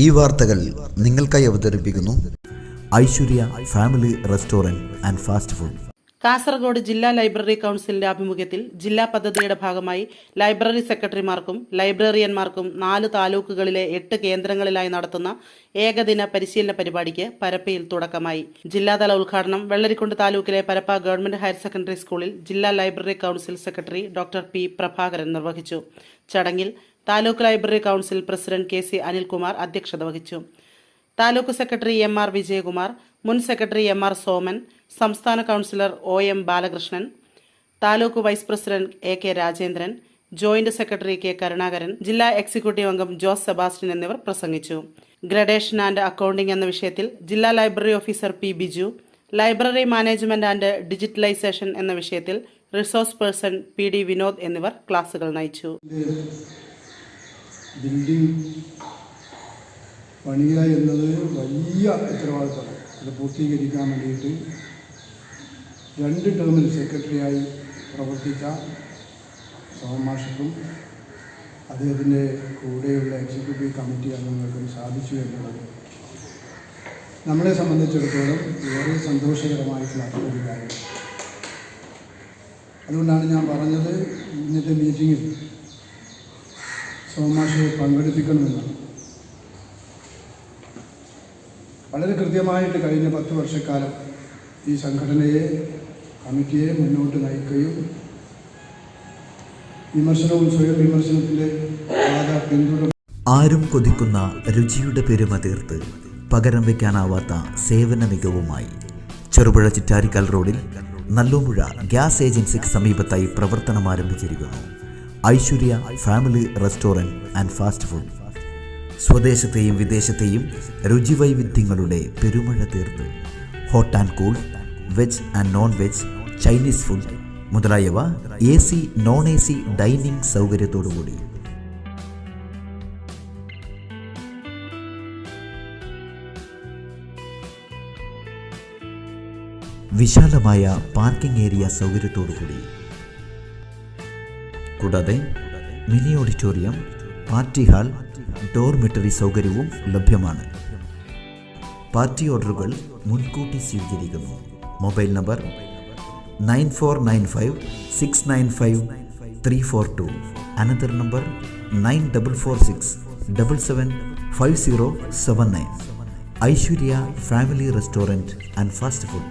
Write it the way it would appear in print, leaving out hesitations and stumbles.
ഈ വാർത്തകൾ നിങ്ങൾക്കായി അവതരിപ്പിക്കുന്നു Aishwarya family restaurant and fast food. Kasaragod ജില്ലാ ലൈബ്രറി കൗൺസിലിന്റെ ആഭിമുഖ്യത്തിൽ ജില്ലാ പദ്ധതിയുടെ ഭാഗമായി ലൈബ്രറി സെക്രട്ടറിമാർക്കും ലൈബ്രറിയന്മാർക്കും 4 താലൂക്കുകളിലെ 8 കേന്ദ്രങ്ങളിലായി നടത്തുന്ന ഏകദിന പരിശീലന പരിപാടിക്ക് പരപ്പയിൽ തുടക്കമായി. ജില്ലാതല ഉദ്ഘാടനം വെള്ളരിക്കുണ്ട് താലൂക്കിലെ പരപ്പ ഗവൺമെന്റ് ഹയർ സെക്കൻഡറി സ്കൂളിൽ ജില്ലാ library council secretary doctor P Prabhakaran നിർവഹിച്ചു. ചടങ്ങിൽ taluk library council president K C Anilkumar അധ്യക്ഷത വഹിച്ചു. Taluk secretary M R Vijayakumar, മുൻ സെക്രട്ടറി എം ആർ സോമൻ, സംസ്ഥാന councillor O M Balakrishnan, taluk vice president A K Rajendran, joint secretary K Karunakaran, ജില്ലാ എക്സിക്യൂട്ടീവ് അംഗം ജോസ് സെബാസ്റ്റ്യൻ എന്നിവർ പ്രസംഗിച്ചു. ഗ്രഡേഷൻ ആൻഡ് അക്കൗണ്ടിംഗ് എന്ന വിഷയത്തിൽ ജില്ലാ library officer P Biju, library management and digitalisation എന്ന വിഷയത്തിൽ resource person P D Vinod എന്നിവർ ക്ലാസുകൾ നയിച്ചു. ബിൽഡിംഗ് പണിയുക എന്നത് വലിയ ഉത്തരവാദിത്തമാണ്. അത് പൂർത്തീകരിക്കാൻ വേണ്ടിയിട്ട് 2 ടേമിൽ സെക്രട്ടറിയായി പ്രവർത്തിച്ച സോമാഷക്കും അദ്ദേഹത്തിൻ്റെ കൂടെയുള്ള എക്സിക്യൂട്ടീവ് കമ്മിറ്റി അംഗങ്ങൾക്കും സാധിച്ചു എന്നുള്ളത് നമ്മളെ സംബന്ധിച്ചിടത്തോളം ഏറെ സന്തോഷകരമായിട്ടുള്ള ഒരു കാര്യം. അതുകൊണ്ടാണ് ഞാൻ പറഞ്ഞത് ഇന്നത്തെ മീറ്റിങ്ങിൽ സോമാഷയെ പങ്കെടുപ്പിക്കണമെന്നാണ്. വളരെ കൃത്യമായിട്ട് കഴിഞ്ഞ 10 വർഷക്കാലം ഈ സംഘടനയെ, കമ്മിറ്റിയെ മുന്നോട്ട് നയിക്കുകയും വിമർശനവും സ്വയം വിമർശനത്തിൻ്റെ പാത പിന്തുടർ ആരും കൊതിക്കുന്ന രുചിയുടെ പെരുമ തീർത്ത് പകരം വയ്ക്കാനാവാത്ത സേവന മികവുമായി ചെറുപുഴ ചിറ്റാരിക്കൽ റോഡിൽ നല്ലോമ്പുഴ ഗ്യാസ് ഏജൻസിക്ക് സമീപത്തായി പ്രവർത്തനം ആരംഭിച്ചിരിക്കുന്നു Aishwarya family restaurant and fast food. സ്വദേശത്തെയും വിദേശത്തെയും രുചിവൈവിധ്യങ്ങളുടെ പെരുമഴ തീർത്ത് hot and cool, veg and non veg, Chinese food മുതലായവ AC, നോൺ AC ഡൈനിങ് സൗകര്യത്തോടുകൂടി. വിശാലമായ പാർക്കിംഗ് ഏരിയ സൗകര്യത്തോടുകൂടി. കൂടാതെ mini auditorium, party hall, dormitory സൗകര്യവും ലഭ്യമാണ്. പാർട്ടി ഓർഡറുകൾ മുൻകൂട്ടി സ്വീകരിക്കുന്നു. Mobile number 9495695342. Another number 9446775079. Aishwarya family restaurant and fast food.